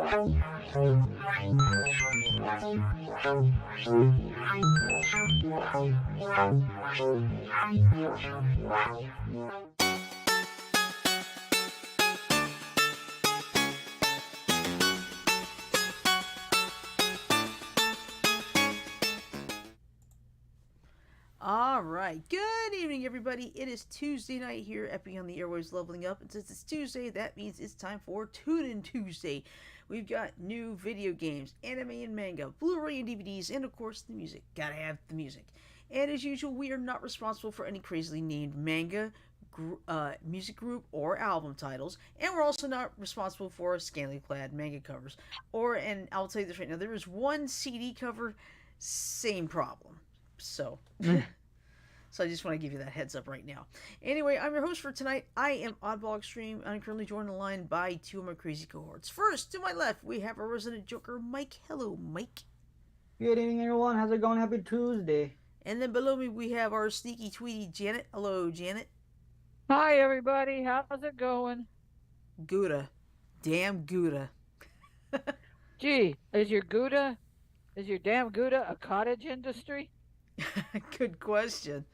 All right. Good evening, everybody. It is Tuesday night here at Beyond the Airwaves Leveling Up. And since it's Tuesday, that means it's time for Tune In Tuesday. We've got new video games, anime and manga, Blu-ray and DVDs, and of course the music. Gotta have the music. And as usual, we are not responsible for any crazily named manga, music group, or album titles. And we're also not responsible for scantily-clad manga covers. And I'll tell you this right now, there is one CD cover, same problem. So, so I just want to give you that heads up right now. Anyway, I'm your host for tonight. I am Oddball Extreme. I'm currently joined on the line by two of my crazy cohorts. First, to my left, we have our resident joker, Mike. Hello, Mike. Good evening, everyone. How's it going? Happy Tuesday. And then below me, we have our sneaky tweety, Janet. Hello, Janet. Hi, everybody. How's it going? Gouda. Damn Gouda. Gee, is your damn Gouda a cottage industry? Good question.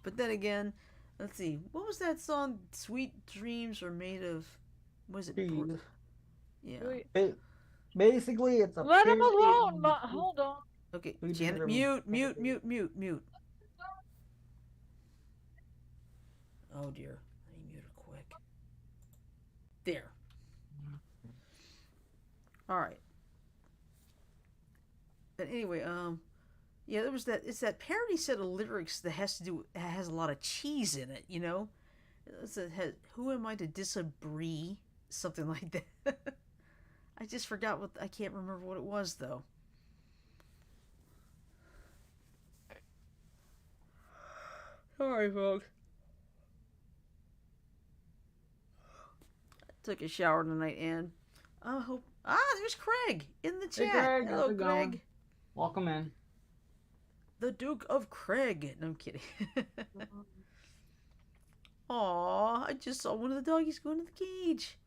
But then again, let's see. What was that song? Sweet dreams are made of. Was it? Jeez. Yeah. Basically, it's a. Let him alone. Hold on. Okay, Janet, mute. Oh dear. Let me mute her quick. There. All right. But anyway, yeah, there was that. It's that parody set of lyrics that has a lot of cheese in it. You know, who am I to disagree? Something like that. I just forgot I can't remember what it was though. Sorry, folks. I took a shower tonight and I hope. There's Craig in the chat. Hey, Craig. Hello, Craig. Welcome in. The Duke of Craig. No, I'm kidding. Aw, I just saw one of the doggies go into the cage.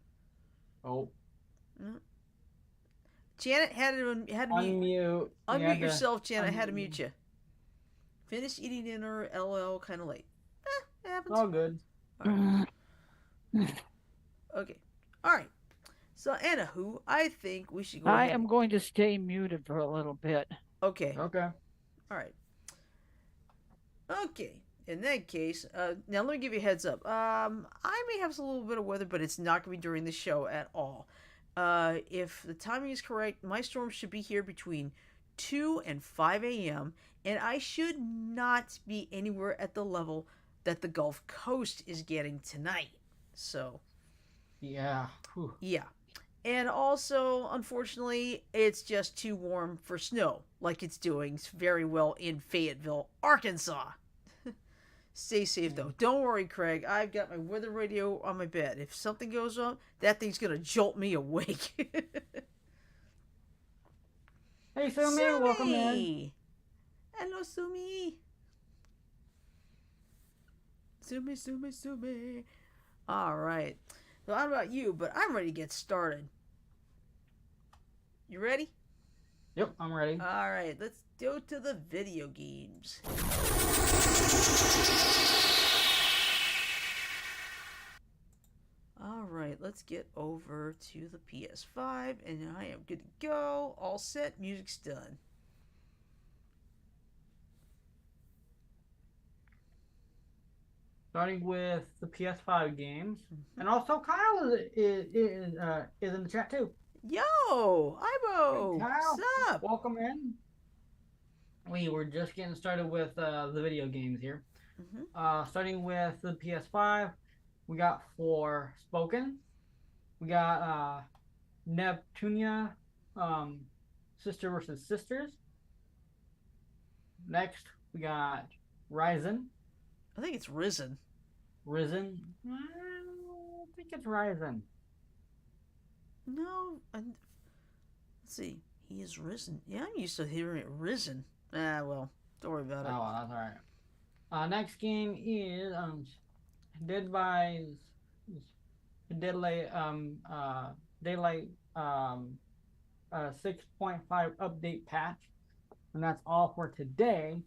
Oh. Janet had to Unmute. Unmute yourself, Janet. I had to mute you. Finished eating dinner, LOL, kind of late. It happens. All good. All right. Okay. All right. So, anywho, I think we should go I ahead. am going to stay muted for a little bit. Okay. Okay. All right. Okay. In that case, now let me give you a heads up. I may have a little bit of weather, but it's not going to be during the show at all. If the timing is correct, my storm should be here between 2 and 5 a.m., and I should not be anywhere at the level that the Gulf Coast is getting tonight. So, yeah. Whew. Yeah. And also, unfortunately, it's just too warm for snow, like it's doing very well in Fayetteville, Arkansas. Stay safe, though. Don't worry, Craig. I've got my weather radio on my bed. If something goes on, that thing's going to jolt me awake. Hey, Sumi. Welcome in. Hello, Sumi. Sumi. All right. So I don't know about you, but I'm ready to get started. You ready? Yep, I'm ready. All right, let's go to the video games. All right, let's get over to the PS5, and I am good to go. All set, music's done. Starting with the PS5 games, and also Kyle is in the chat too. Yo, Ibo, Hey, Kyle. what's up? Welcome in. We were just getting started with the video games here. Starting with the PS5, we got Forspoken. We got Neptunia, Sister versus Sisters. Next, we got Ryzen. I think it's Risen. Risen? I don't think it's Ryzen. No, let's see. He is risen. Yeah, I'm used to hearing it risen. Well, don't worry about it. Oh, that's alright. Next game is Dead by Daylight 6.5 update patch. And that's all for today.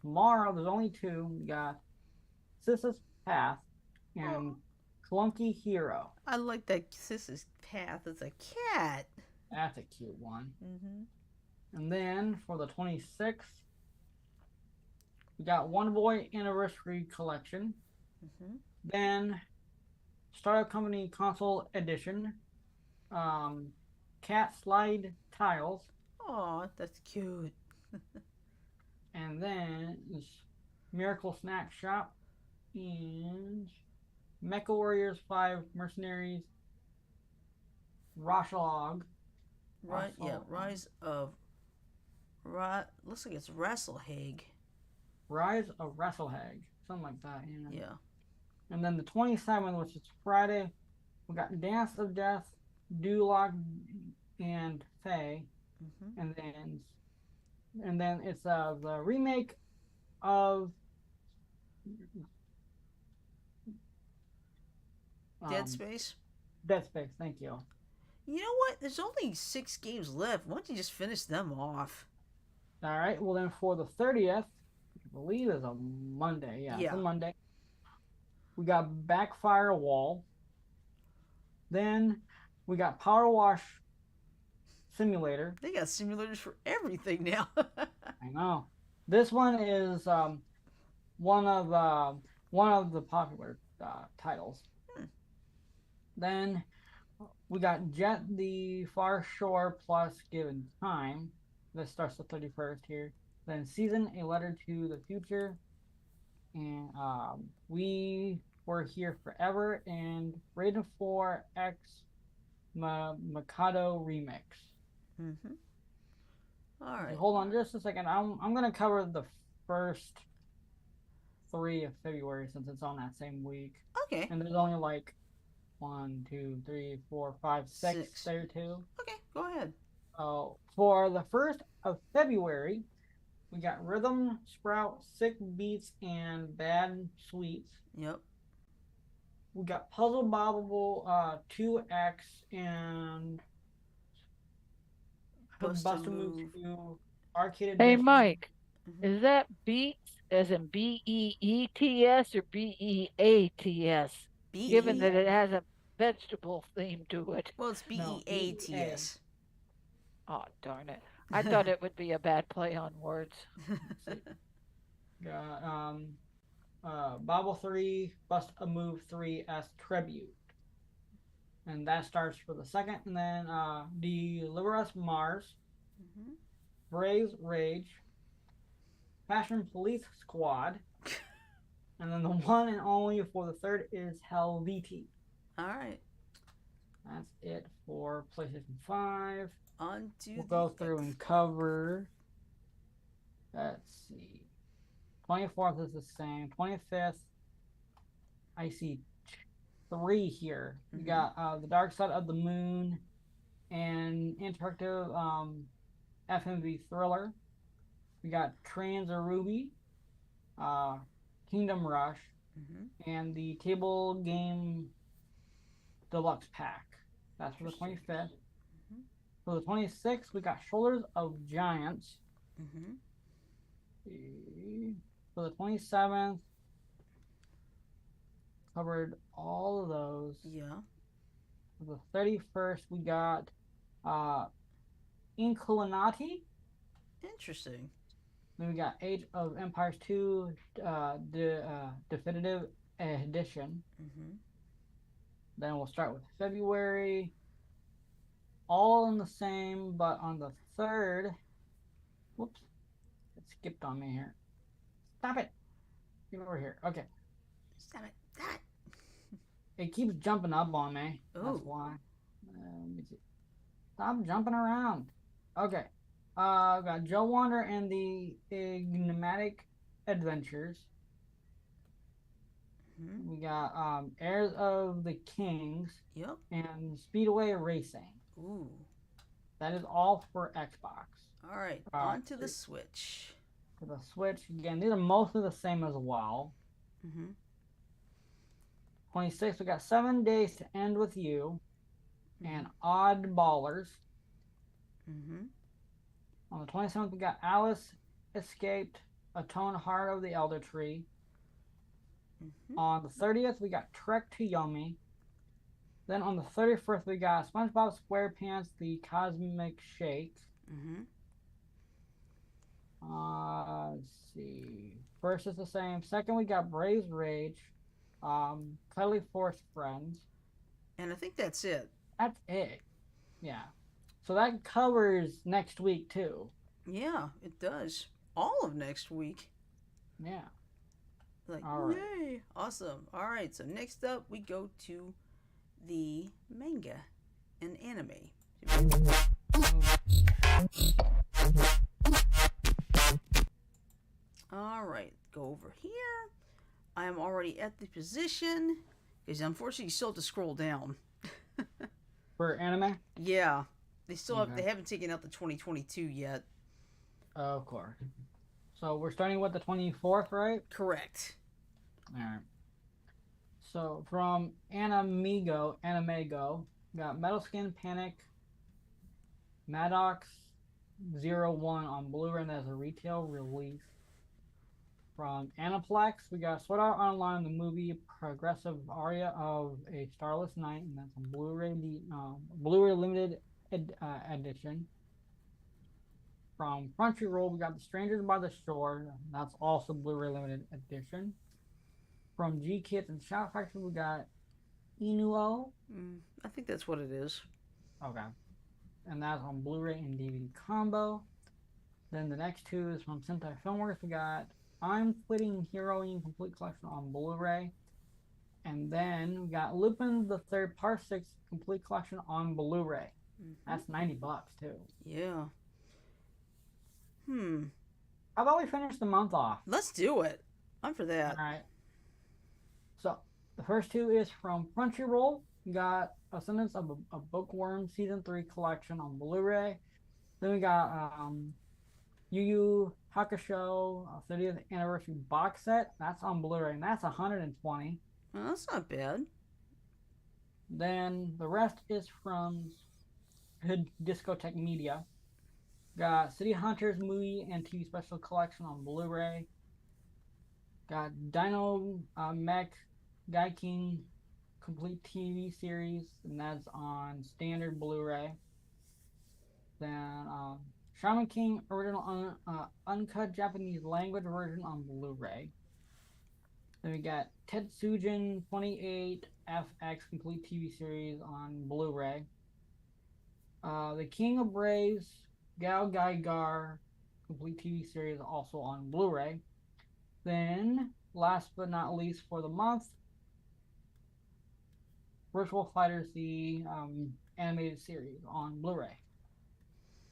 Tomorrow, there's only two. We got Sis's Path and Clunky Hero. I like that Sis's Path. It's a cat. That's a cute one. Mm-hmm. And then for the 26th, we got One Boy Anniversary Collection. Mm-hmm. Then Startup Company Console Edition. Cat Slide Tiles. Aw, that's cute. And then Miracle Snack Shop and Mecha Warriors 5 Mercenaries Rashalog. Right, yeah, Rise of looks like it's Rasselhag. Rise of Rasselhag. Something like that, Yeah. And then the 27th, which is Friday, we got Dance of Death, Duloc, and Faye. Mm-hmm. And then it's the remake of Dead Space. Dead Space, thank you. You know what? There's only 6 games left. Why don't you just finish them off? All right. Well, then for the 30th, I believe is a Monday. Yeah, it's a Monday. We got Backfire Wall. Then we got Power Wash Simulator. They got simulators for everything now. I know. This one is one of the popular titles. Then we got Jet the Far Shore Plus Given Time. This starts the 31st here. Then Season A Letter to the Future. And We Were Here Forever. And Raiden 4X Mikado Remix. Mm-hmm. All right. So hold on just a second. I'm going to cover the first 3 of February since it's on that same week. Okay. And there's only like 1, 2, 3, 4, 5, 6 there too. Okay, go ahead. For the 1st of February, we got Rhythm Sprout, Sick Beats, and Bad Sweets. Yep. We got Puzzle Bobble 2X and Bust a Move 2 Arcade Edition. Hey, Mike, is that Beats as in Beets or Beats? Given that it has a vegetable theme to it. Well, it's Beats. Oh, darn it. I thought it would be a bad play on words. Got Bobble 3, Bust a Move 3 as Tribute. And that starts for the 2nd. And then Deliver Us Mars, Braves Rage, Fashion Police Squad. And then the one and only for the 3rd is Helveti. All right. That's it for PlayStation 5. We'll go through and cover. Let's see. 24th is the same. 25th, I see 3 here. We got The Dark Side of the Moon and interactive FMV thriller. We got Trans Ruby, Kingdom Rush, and the table game deluxe pack. That's for the 25th. For the 26th, we got Shoulders of Giants. For the 27th, covered all of those. Yeah. For the 31st, we got Inculinati. Interesting. Then we got Age of Empires 2 Definitive Edition. Then we'll start with February. All in the same, but on the 3rd. Whoops. It skipped on me here. Stop it. Get over here. Okay. Stop it. Stop it. It keeps jumping up on me. Ooh. That's why. Let me see. Stop jumping around. Okay. Got Joe Wander and the Enigmatic Adventures. We got Heirs of the Kings. Yep. And Speedway Racing. Ooh. That is all for Xbox. All right. On to the Switch. For the Switch, again, these are mostly the same as well. 26, we got 7 Days to End with You and Odd Ballers. Mm-hmm. On the 27th, we got Alice Escaped, Atone Heart of the Elder Tree. Mm-hmm. On the 30th, we got Trek to Yomi. Then on the 31st, we got SpongeBob SquarePants, The Cosmic Shake. Mm-hmm. Let's see. First is the same. Second, we got Bray's Rage, Cuddly Force Friends. And I think that's it. That's it. Yeah. So that covers next week, too. Yeah, it does. All of next week. Yeah. Like, All right. yay. Awesome. All right, so next up, we go to the manga and anime. All right, go over here. I am already at the position because unfortunately you still have to scroll down. For anime? Yeah, they still have. Okay. They haven't taken out the 2022 yet. Of course. So we're starting with the 24th, right? Correct. All right. So from Anime-Go, got Metal Skin Panic, Maddox 01 on Blu-ray, and that's a retail release. From Aniplex, we got Sword Art Online, the movie Progressive Aria of a Starless Night, and that's a Blu-ray limited edition. From Crunchyroll, we got The Strangers by the Shore, that's also Blu-ray limited edition. From G Kids and Shout Factory, we got Inuo. I think that's what it is. Okay. And that's on Blu-ray and DVD combo. Then the next two is from Sentai Filmworks. We got I'm Quitting Heroine Complete Collection on Blu-ray. And then we got Lupin the Third Part 6 Complete Collection on Blu-ray. That's $90 too. Yeah. How about we finish the month off? Let's do it. I'm for that. All right. So the first two is from Crunchyroll. We got Ascendance of a Bookworm Season 3 Collection on Blu-ray. Then we got Yu Yu Hakusho 30th Anniversary Box Set. That's on Blu-ray, and that's $120. Well, that's not bad. Then the rest is from Discotheque Media. Got City Hunters movie and TV special collection on Blu-ray. Got Dino Mech Gaiking complete TV series, and that's on standard Blu-ray. Then Shaman King original uncut Japanese language version on Blu-ray. Then we got Tetsujin 28 FX complete TV series on Blu-ray. The King of Braves Gao Gaigar complete TV series also on Blu-ray. Then, last but not least for the month, Virtual Fighters, the animated series on Blu-ray.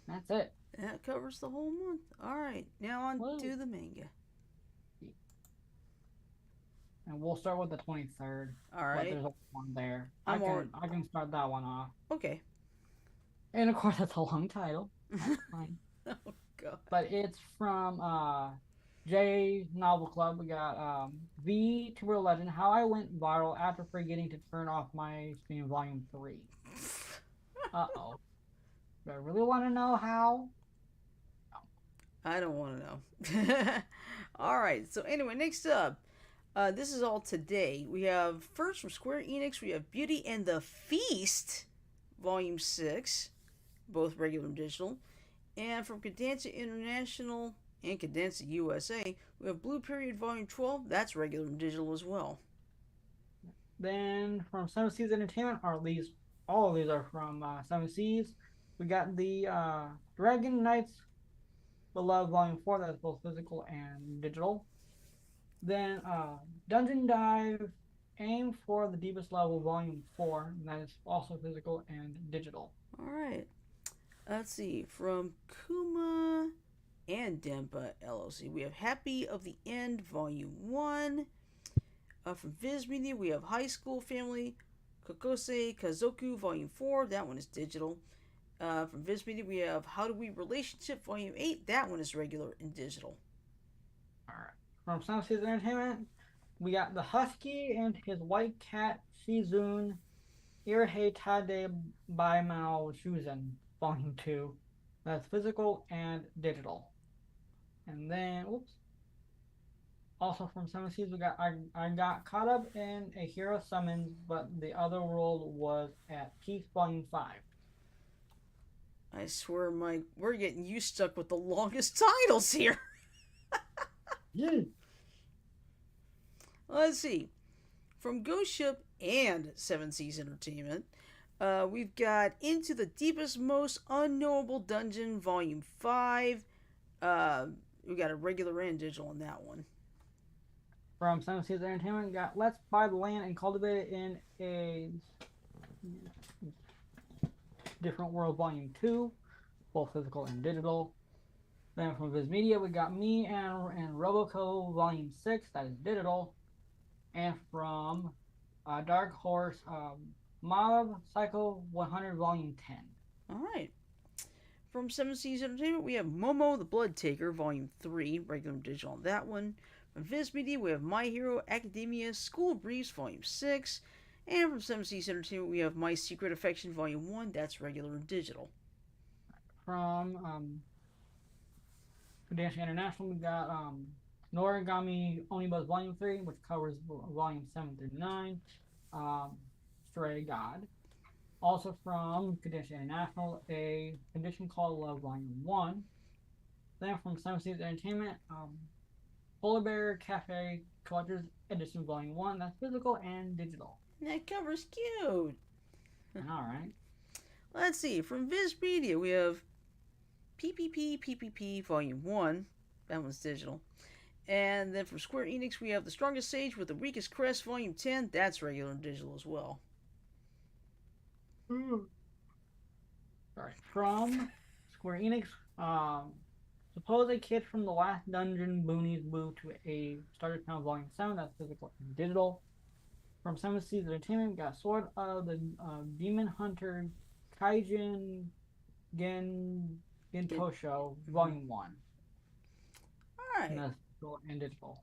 That's it. That covers the whole month. All right, now on to the manga. And we'll start with the 23rd. All right. But there's one there. I can start that one off. Okay. And of course, that's a long title. That's fine. Oh, God. But it's from J Novel Club. We got V to Real Legend, How I Went Viral After Forgetting to Turn Off My Stream Volume 3. Uh-oh. Do I really want to know how? I don't want to know. All right, so anyway, next up, this is all today. We have, first from Square Enix, we have Beauty and the Feast, Volume 6, both regular and digital. And from Cadenza International and Cadenza USA, we have Blue Period Volume 12, that's regular and digital as well. Then from Seven Seas Entertainment, or at least all of these are from Seven Seas, we got the Dragon Knights Beloved Volume 4, that's both physical and digital. Then Dungeon Dive Aim for the Deepest Level Volume 4, and that is also physical and digital. All right. Let's see. From Kuma and Dempa LLC, we have Happy of the End Volume 1. From Viz Media, we have High School Family Kokosei Kazoku Volume 4. That one is digital. From Viz Media, we have How Do We Relationship Volume 8. That one is regular and digital. All right. From Seven Seas Entertainment, we got The Husky and His White Cat Shizun Irhei Tade Bai Mao Shuzen Volume 2. That's physical and digital. And then, whoops. Also from Seven Seas, I got caught up in a Hero Summons, but the other world was at Peace Volume 5. I swear, Mike, we're getting you stuck with the longest titles here. Yeah. Let's see. From Ghost Ship and Seven Seas Entertainment, we've got Into the Deepest, Most Unknowable Dungeon, Volume 5. We got a regular and digital on that one. From Seven Seas Entertainment, we got Let's Buy the Land and Cultivate It in a Different World, Volume 2, both physical and digital. Then from Viz Media, we got Me and Roboco, Volume 6, that is digital. And from Dark Horse, Mob Psycho 100, Volume 10. All right. From Seven Seas Entertainment, we have Momo the Blood Taker, Volume 3, regular and digital on that one. From Viz Media, we have My Hero Academia School Briefs, Volume 6. And from Seven Seas Entertainment, we have My Secret Affection, Volume 1. That's regular and digital. From Dancing International, we got Noragami Onibus Volume 3, which covers Volume 7 through 9. Stray God. Also from Condition International, a Condition Called Love Volume 1. Then from Seven Seas Entertainment, Polar Bear Cafe Collector's Edition Volume 1. That's physical and digital. That cover's cute. Alright. Let's see. From Viz Media, we have PPP Volume 1. That one's digital. And then from Square Enix, we have The Strongest Sage with the Weakest Crest, Volume 10. That's regular and digital as well. Sorry. From Square Enix, suppose a kid from the last dungeon boonies moved to a starter town Volume 7. That's physical and digital. From Seven Seas Entertainment, we got Sword of the Demon Hunter Kaijin Gentosho, Volume 1. Alright. And that's and digital.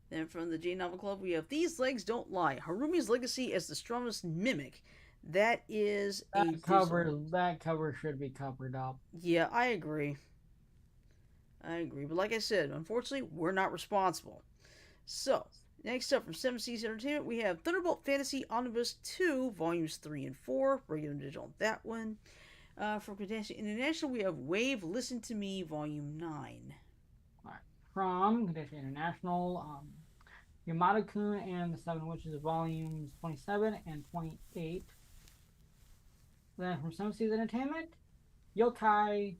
Then from the J Novel Club, we have These Legs Don't Lie. Harumi's Legacy as the Strongest Mimic. That is that cover should be covered up. Yeah, I agree. But like I said, unfortunately, we're not responsible. So, next up from Seven Seas Entertainment, we have Thunderbolt Fantasy Omnibus 2, Volumes 3 and 4. Regular and digital on that one. From Condition International, we have Wave Listen to Me, Volume 9. All right. From Condition International, Yamada-kun and the Seven Witches, Volumes 27 and 28. Then from Seven Seas Entertainment, Yokai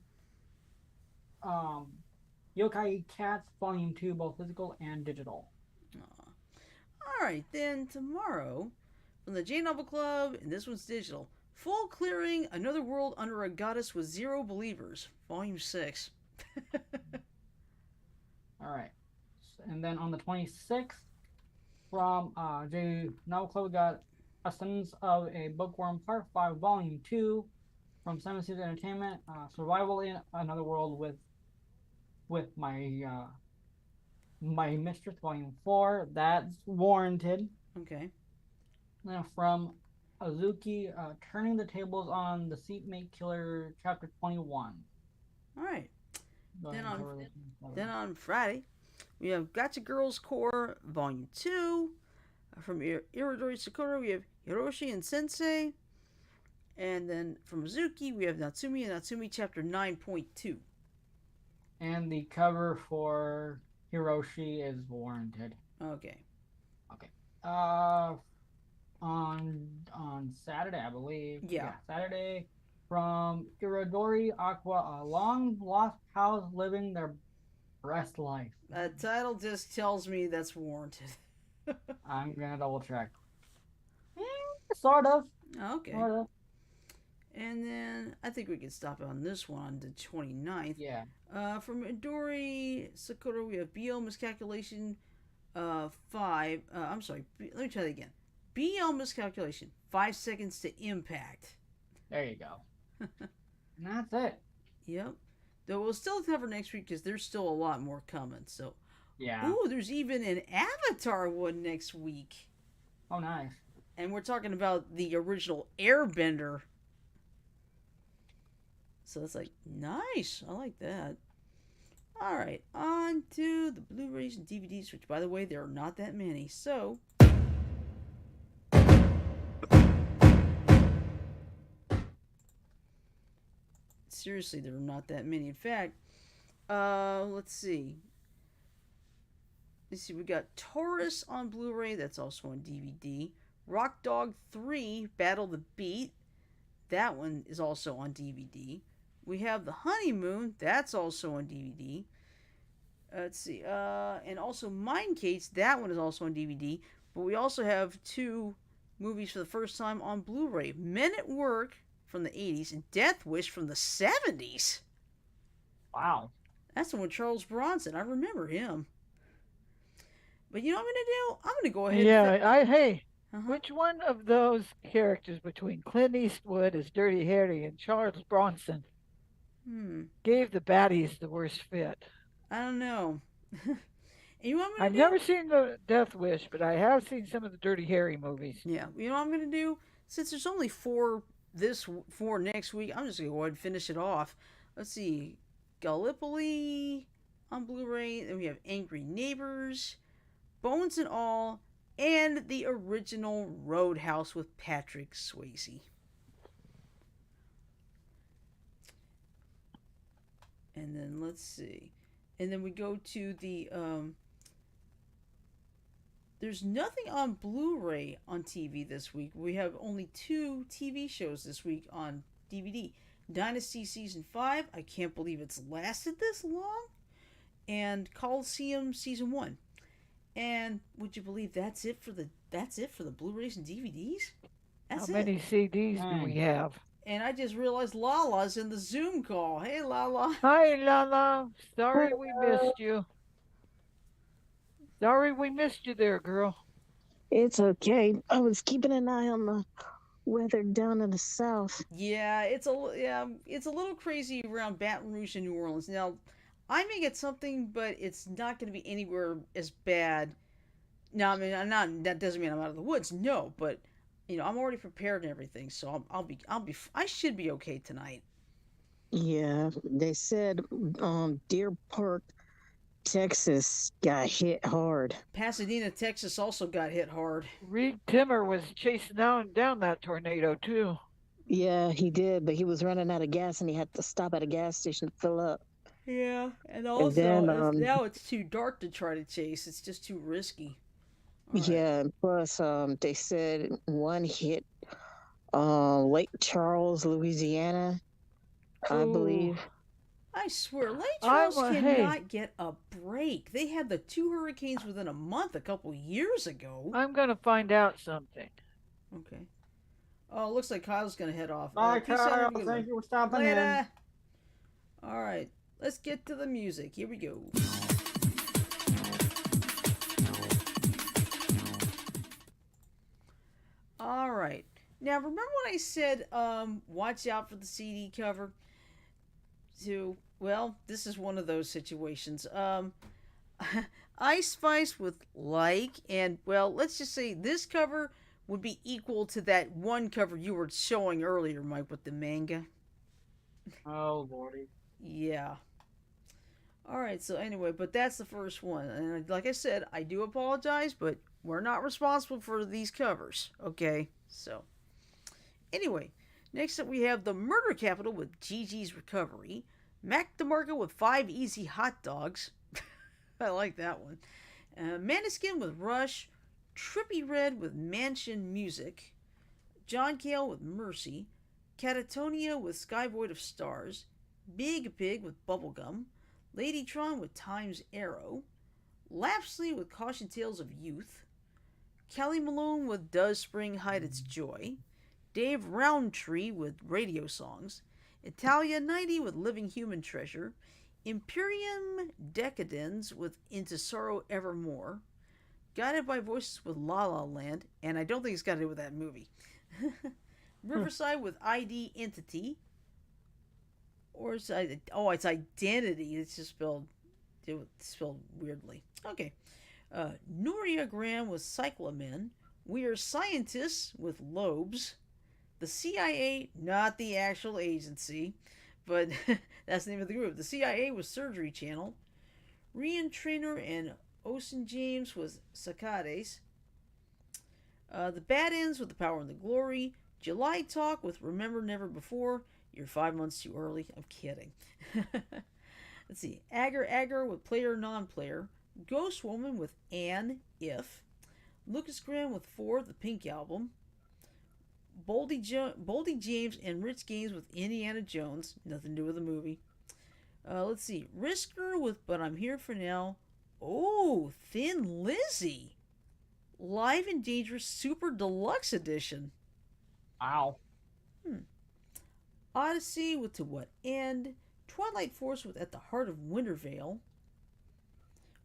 Cats, Volume 2, both physical and digital. Alright, then tomorrow, from the J Novel Club, and this one's digital, Full Clearing, Another World Under a Goddess with Zero Believers, Volume 6. Alright. And then on the 26th, from J Novel Club, we got Essence of a Bookworm Part 5, Volume 2. From Seven Seas Entertainment, Survival in Another World with my Mistress, Volume 4. That's warranted. Okay. Now from Azuki, Turning the Tables on the Seatmate Killer, Chapter 21. Alright. Then on Friday, we have Gotcha Girls Core, Volume 2. From Iridori Sakura, we have Hiroshi and Sensei. And then from Azuki, we have Natsumi and Natsumi Chapter 9.2. And the cover for Hiroshi is warranted. Okay. On Saturday, I believe. Yeah. Saturday, from Iridori Aqua, a long lost pals living their best life. That title just tells me that's warranted. I'm gonna double check. Sort of. Okay. Sort of. And then I think we can stop on this one on the 29th. Yeah. From Midori Sakura, we have BL Miscalculation 5. I'm sorry. Let me try that again. BL Miscalculation 5 seconds to impact. There you go. And that's it. Yep. Though we'll still cover next week because there's still a lot more coming. So. Yeah. Ooh, there's even an Avatar one next week. Oh, nice. And we're talking about the original Airbender. So it's like, nice. I like that. All right, on to the Blu-rays and DVDs, which, by the way, there are not that many. So, seriously, there are not that many. In fact, let's see. Let's see, we got Taurus on Blu-ray. That's also on DVD. Rock Dog 3, Battle the Beat. That one is also on DVD. We have The Honeymoon. That's also on DVD. Let's see. And also Mind Case. That one is also on DVD. But we also have two movies for the first time on Blu-ray. Men at Work from the 80s and Death Wish from the 70s. Wow. That's the one with Charles Bronson. I remember him. But you know what I'm going to do? I'm going to go ahead and... Hey, which one of those characters between Clint Eastwood as Dirty Harry and Charles Bronson gave the baddies the worst fit? I don't know. I've never seen the Death Wish, but I have seen some of the Dirty Harry movies. Yeah. You know what I'm going to do? Since there's only four next week, I'm just going to go ahead and finish it off. Let's see. Gallipoli on Blu-ray. Then we have Angry Neighbors, Bones and All, and the original Roadhouse with Patrick Swayze. And then let's see. And then we go to the there's nothing on Blu-ray on TV this week. We have only 2 TV shows this week on DVD. Dynasty Season 5, I can't believe it's lasted this long. And Coliseum Season 1. And would you believe that's it for the Blu-rays and DVDs? That's How many CDs do we have? And I just realized Lala's in the Zoom call. Hey, Lala. Hi, Lala. Sorry we missed you. Sorry we missed you there, girl. It's okay. I was keeping an eye on the weather down in the south. Yeah, it's a little crazy around Baton Rouge and New Orleans. Now, I may get something, but it's not going to be anywhere as bad. Now, I mean, that doesn't mean I'm out of the woods. No, but you know, I'm already prepared and everything, so I should be okay tonight. Yeah, they said Deer Park, Texas got hit hard. Pasadena, Texas also got hit hard. Reed Timmer was chasing down that tornado too. Yeah, he did, but he was running out of gas and he had to stop at a gas station to fill up. Yeah, and also now it's too dark to try to chase. It's just too risky. Right. Yeah, plus they said one hit Lake Charles, Louisiana, I believe. I swear, Lake Charles cannot get a break. They had the 2 hurricanes within a month a couple years ago. I'm going to find out something. Okay. Oh, it looks like Kyle's going to head off. Bye, Kyle. Thank you for stopping in. All right. Let's get to the music. Here we go. All right. Now, remember when I said, watch out for the CD cover? Well, this is one of those situations. Ice Spice with like, and, well, let's just say this cover would be equal to that one cover you were showing earlier, Mike, with the manga. Oh, Lordy. Yeah. Alright, so anyway, but that's the first one. And like I said, I do apologize, but we're not responsible for these covers. Okay? So, anyway, next up we have The Murder Capital with Gigi's Recovery. Mac DeMarco with 5 Easy Hot Dogs. I like that one. Maniskin with Rush. Trippy Red with Mansion Music. John Cale with Mercy. Catatonia with Skyvoid of Stars. Big Pig with Bubblegum. Ladytron with Time's Arrow. Lapsley with Caution Tales of Youth. Kelly Malone with Does Spring Hide Its Joy. Dave Roundtree with Radio Songs. Italia 90 with Living Human Treasure. Imperium Decadens with Into Sorrow Evermore. Guided by Voices with La La Land, and I don't think it's got to do with that movie. Riverside with ID Entity. Or it's Identity. It's just spelled weirdly. Okay. Nuria Graham with Cyclamen. We Are Scientists with Lobes. The CIA, not the actual agency. but that's the name of the group. The CIA was Surgery Channel. Rian Trainer and Ocean James was Sakades. The Bad Ends with The Power and the Glory. July Talk with Remember Never Before. You're 5 months too early. I'm kidding. Let's see. Agar Agar with Player Non-Player. Ghost Woman with Anne If. Lucas Graham with 4, the Pink Album. Boldy James and Rich Games with Indiana Jones. Nothing to do with the movie. Let's see. Risker with But I'm Here for Now. Oh, Thin Lizzy. Live and Dangerous Super Deluxe Edition. Wow. Odyssey with To What End. Twilight Force with At the Heart of Wintervale.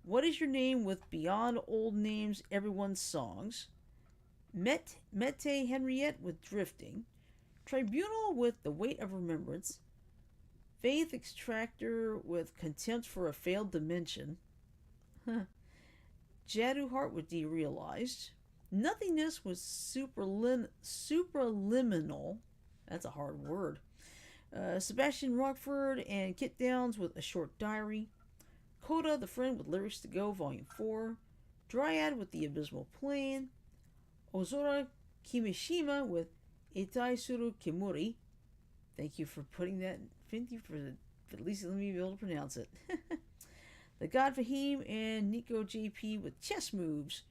What Is Your Name with Beyond Old Names, Everyone's Songs. Mette Henriette with Drifting. Tribunal with The Weight of Remembrance. Faith Extractor with Contempt for a Failed Dimension. Jadu Heart with Derealized. Nothingness with Superliminal. That's a hard word. Sebastian Rockford and Kit Downs with A Short Diary. Coda the Friend with Lyrics to Go, Volume 4. Dryad with The Abysmal Plane. Ozora Kimishima with Itai Suru Kimuri. Thank you for putting that. Thank you for at least letting me be able to pronounce it. The God Fahim and Nico JP with Chess Moves.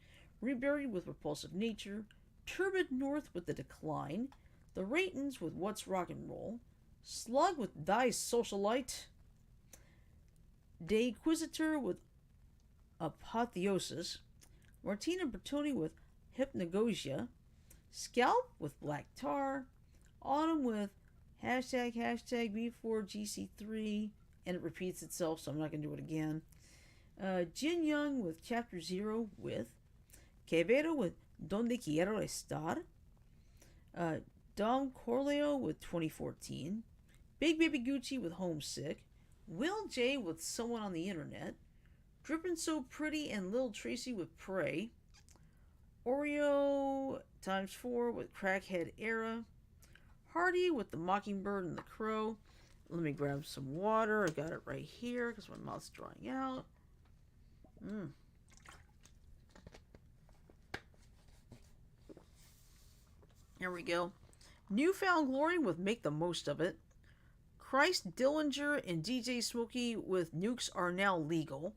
Reburied with Repulsive Nature. Turbid North with The Decline. The Raytons with What's Rock and Roll. Slug with Thy Socialite. De Inquisitor with Apotheosis. Martina Bertoni with Hypnagogia. Scalp with Black Tar. Autumn with hashtag B4GC3. And it repeats itself, so I'm not going to do it again. Jin Young with Chapter 0 with. Quevedo with Donde Quiero Estar. Dom Corleo with 2014. Big Baby Gucci with Homesick. Will J with Someone on the Internet. Drippin' So Pretty and Lil Tracy with Prey. Oreo ×4 with Crackhead Era. Hardy with The Mockingbird and the Crow. Let me grab some water. I got it right here because my mouth's drying out. Here we go. Newfound Glory with Make the Most of It. Christ Dillinger and DJ Smokey with Nukes Are Now Legal.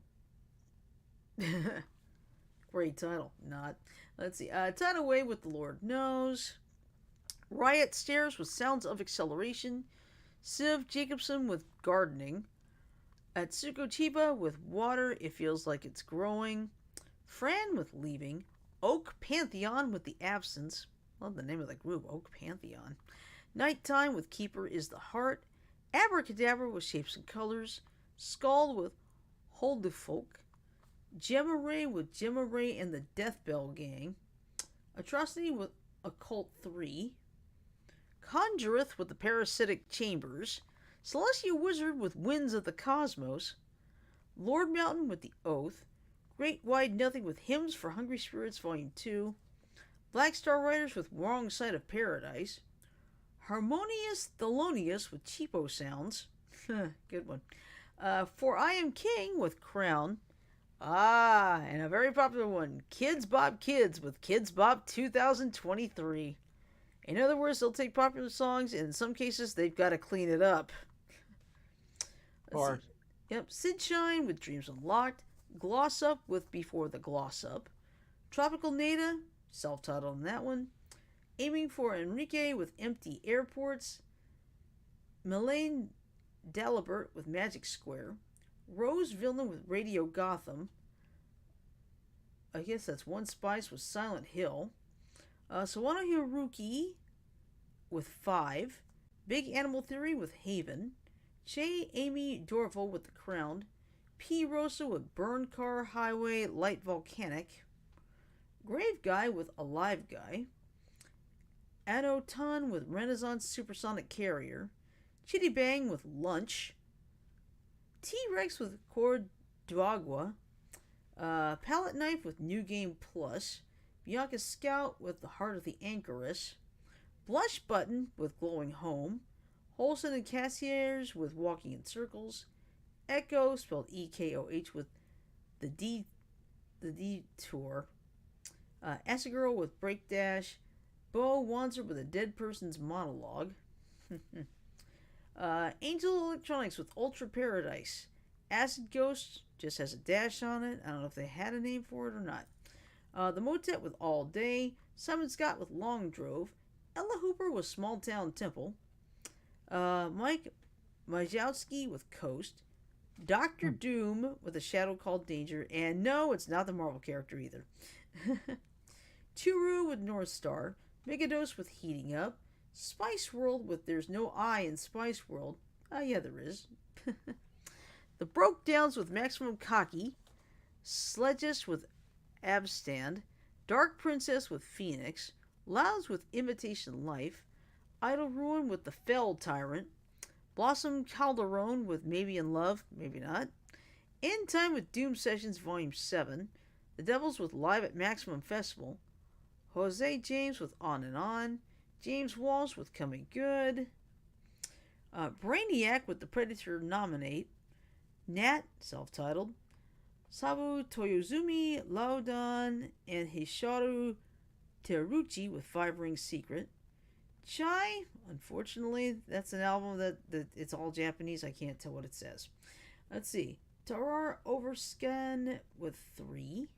Great title. Not. Let's see. Tidal Wave with The Lord Knows. Riot Stairs with Sounds of Acceleration. Civ Jacobson with Gardening. Atsuko Chiba with Water, It Feels Like It's Growing. Fran with Leaving. Oak Pantheon with The Absence. Love the name of the group, Oak Pantheon. Nighttime with Keeper is the Heart. Abracadabra with Shapes and Colors. Scald with Hold the Folk. Gemma Ray with Gemma Ray and the Death Bell Gang. Atrocity with Occult 3. Conjureth with the Parasitic Chambers. Celestial Wizard with Winds of the Cosmos. Lord Mountain with The Oath. Great Wide Nothing with Hymns for Hungry Spirits Volume 2. Black Star Riders with Wrong Side of Paradise. Harmonious Thelonious with Cheapo Sounds. Good one. For I Am King with Crown. And a very popular one. Kids Bop Kids with Kids Bop 2023. In other words, they'll take popular songs, and in some cases, they've got to clean it up. Of course. Yep. Sid Shine with Dreams Unlocked. Gloss Up with Before the Gloss Up. Tropical Nada, self-titled on that one. Aiming for Enrique with Empty Airports. Melaine Dalibert with Magic Square. Rose Villain with Radio Gotham. I guess that's One Spice with Silent Hill. Sawano Hiroki with 5. Big Animal Theory with Haven. Che Amy Dorval with The Crown. P. Rosa with Burn Car Highway Light Volcanic. Grave Guy with Alive Guy. Anno Ton with Renaissance Supersonic Carrier. Chitty Bang with Lunch. T-Rex with Cord d'Agua. Palette Knife with New Game Plus. Bianca Scout with The Heart of the Anchoress. Blush Button with Glowing Home. Holson and Cassiers with Walking in Circles. Echo, spelled E-K-O-H, with the Detour. Acid Girl with Break Dash. Bo Wanzer with a Dead Person's Monologue. Angel Electronics with Ultra Paradise. Acid Ghost just has a dash on it. I don't know if they had a name for it or not. The Motet with All Day. Simon Scott with Long Drove. Ella Hooper with Small Town Temple. Mike Majowski with Coast. Doctor Doom with A Shadow Called Danger. And no, it's not the Marvel character either. Turu with North Star. Megadose with Heating Up. Spice World with There's No I in Spice World. Yeah, there is. The Broke Downs with Maximum Cocky. Sledges with Abstand. Dark Princess with Phoenix. Louds with Imitation Life. Idle Ruin with The Fell Tyrant. Blossom Calderon with Maybe in Love, Maybe Not. End Time with Doom Sessions Volume 7. The Devils with Live at Maximum Festival. Jose James with On and On. James Walsh with Coming Good. Brainiac with The Predator Nominate. Nat, self-titled. Sabu Toyozumi, Laodan, and Hisharu Teruchi with Five Rings Secret. Chai, unfortunately, that's an album that it's all Japanese. I can't tell what it says. Let's see. Tarar Overscan with 3.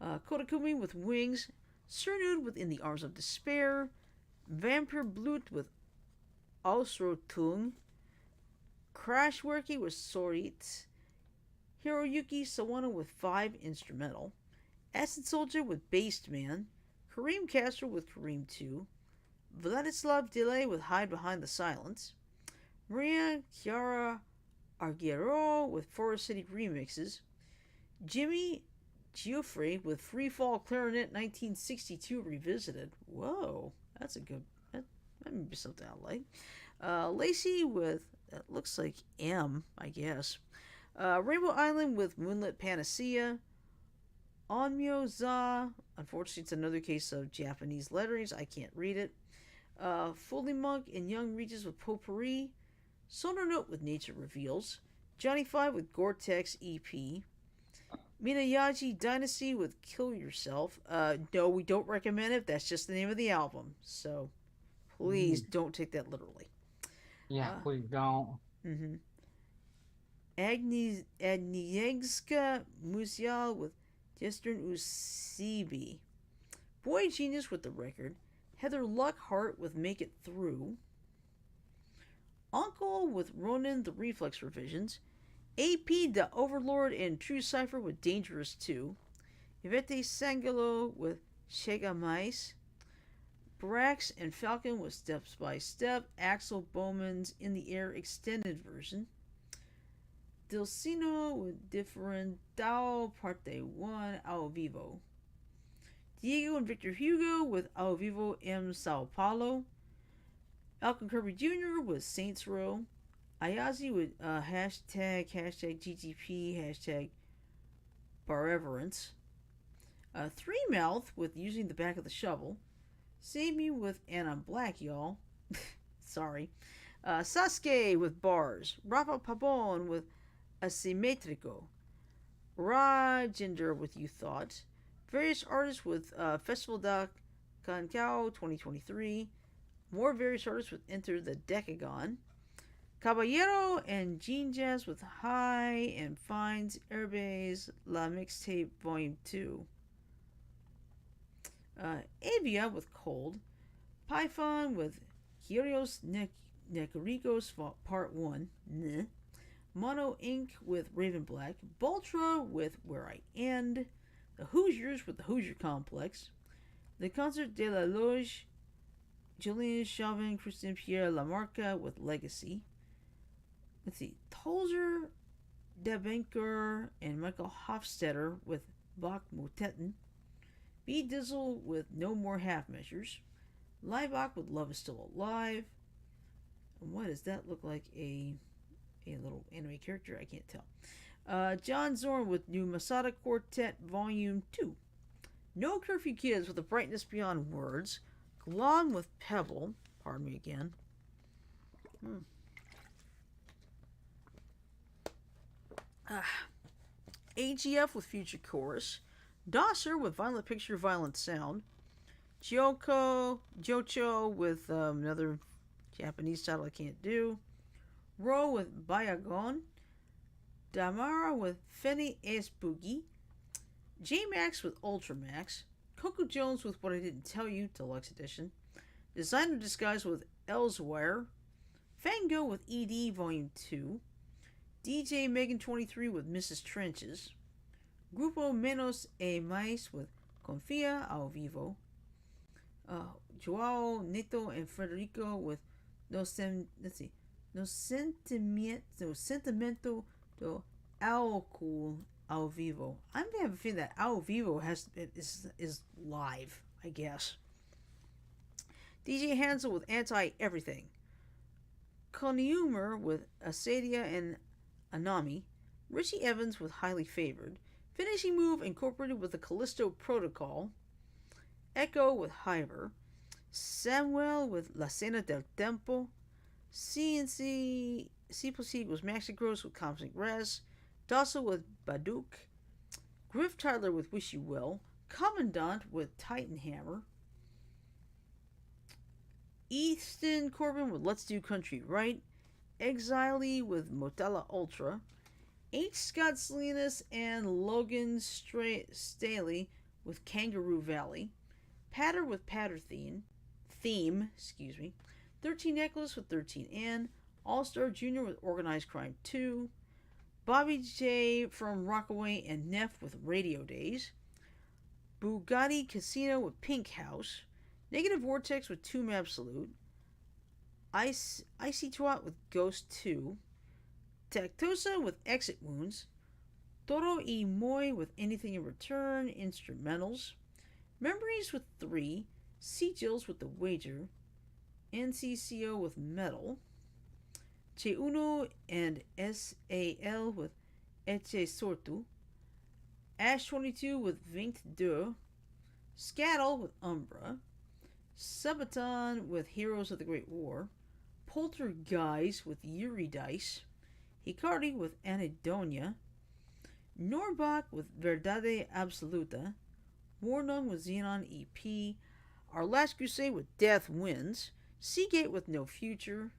Kodakumi with Wings. Cernude with In the Arms of Despair. Vampire Blut with Ausrotung. Crashworky with Sorit. Hiroyuki Sawano with 5 instrumental. Acid Soldier with Based Man. Kareem Castro with Kareem 2. Vladislav Delay with Hide Behind the Silence. Maria Chiara Arguero with Forest City Remixes. Jimmy Giuffre with Free Fall Clarinet 1962 Revisited. Whoa, that's a good, that may be something I like. Lacey with, that looks like M, I guess. Rainbow Island with Moonlit Panacea. Onmyo Za, unfortunately it's another case of Japanese letterings, I can't read it. Fully Monk and Young Regis with Potpourri. Sonar Note with Nature Reveals. Johnny 5 with Gore-Tex EP. Minayaji Dynasty with Kill Yourself. No, we don't recommend it. That's just the name of the album. So, please don't take that literally. Yeah, please don't. Agnieszka Musial with Jestern Usibi. Boy Genius with The Record. Heather Luckhart with Make It Through. Uncle with Ronin the Reflex Revisions. AP the Overlord and True Cipher with Dangerous 2. Yvette Sangalo with Shega Mais. Brax and Falcon with Steps by Step. Axel Bowman's In the Air extended version. Dilcino with Differentao Parte 1 Ao Vivo. Diego and Victor Hugo with Ao Vivo M Sao Paulo. Malcolm Kirby Jr. with Saints Row. Ayazi with hashtag GGP, hashtag Bareverance. Three Mouth with Using the Back of the Shovel. Save Me with And I'm Black, y'all. Sorry. Sasuke with Bars. Rafa Pabon with Asimetrico. Rajender with You Thought. Various artists with Festival da Cancao 2023. More various artists with Enter the Decagon. Caballero and Gene Jazz with High and Finds Herbes La Mixtape Volume 2. Avia with Cold. Python with Kyrios Nekarikos Part 1. Neh. Mono Inc. with Raven Black. Boltra with Where I End. The Hoosiers with the Hoosier Complex. The Concert de la Loge. Julien Chauvin, Christian Pierre Lamarca with Legacy. Let's see. Tolzer, Debenker, and Michael Hofstetter with Bach Motetten. B. Dizzle with No More Half Measures. Liebach with Love Is Still Alive. And what does that look like? A little anime character? I can't tell. John Zorn with New Masada Quartet Volume 2. No Curfew Kids with The Brightness Beyond Words. Glom with Pebble. Pardon me again. AGF with Future Chorus. Dosser with Violent Picture, Violent Sound. Jocho with another Japanese title I can't do. Ro with Bayagon. Damara with Feni S Boogie. J-Max with Ultramax. Coco Jones with What I Didn't Tell You, Deluxe Edition. Designer Disguise with Elsewhere. Fango with ED Volume 2. DJ Megan 23 with Mrs. Trenches. Grupo Menos e Mais with Confia ao Vivo. Joao Neto and Federico with No Sentimento do Álcool ao Vivo. I'm having a feeling that ao Vivo is live, I guess. DJ Hansel with Anti Everything. Consumer with Asadia and Anami. Richie Evans with Highly Favored. Finishing Move incorporated with the Callisto Protocol. Echo with Hyber. Samuel with La Cena del Tempo. CNC C+C was Maxi Gross with Cosmic Res. Dossel with Baduk. Griff Tyler with Wish You Will. Commandant with Titan Hammer. Easton Corbin with Let's Do Country Right. Exiley with Motella Ultra. H. Scott Salinas and Logan Staley with Kangaroo Valley. Patter with Patter Theme. 13 Necklace with 13 Ann. All-Star Jr. with Organized Crime 2. Bobby J from Rockaway and Neff with Radio Days. Bugatti Casino with Pink House. Negative Vortex with Tomb Absolute. Icy Twat with Ghost 2. Tactosa with Exit Wounds. Toro y Moy with Anything in Return, Instrumentals. Memories with 3. Sigils with The Wager. NCCO with Metal. Che Uno and SAL with Eche Sortu. Ash 22 with Vinct 2. Scattle with Umbra. Subaton with Heroes of the Great War. Poltergeist with Eurydice. Hikari with Anedonia. Norbach with Verdade Absoluta. Warnung with Xenon EP. Our Last Crusade with Death Wins. Seagate with No Future.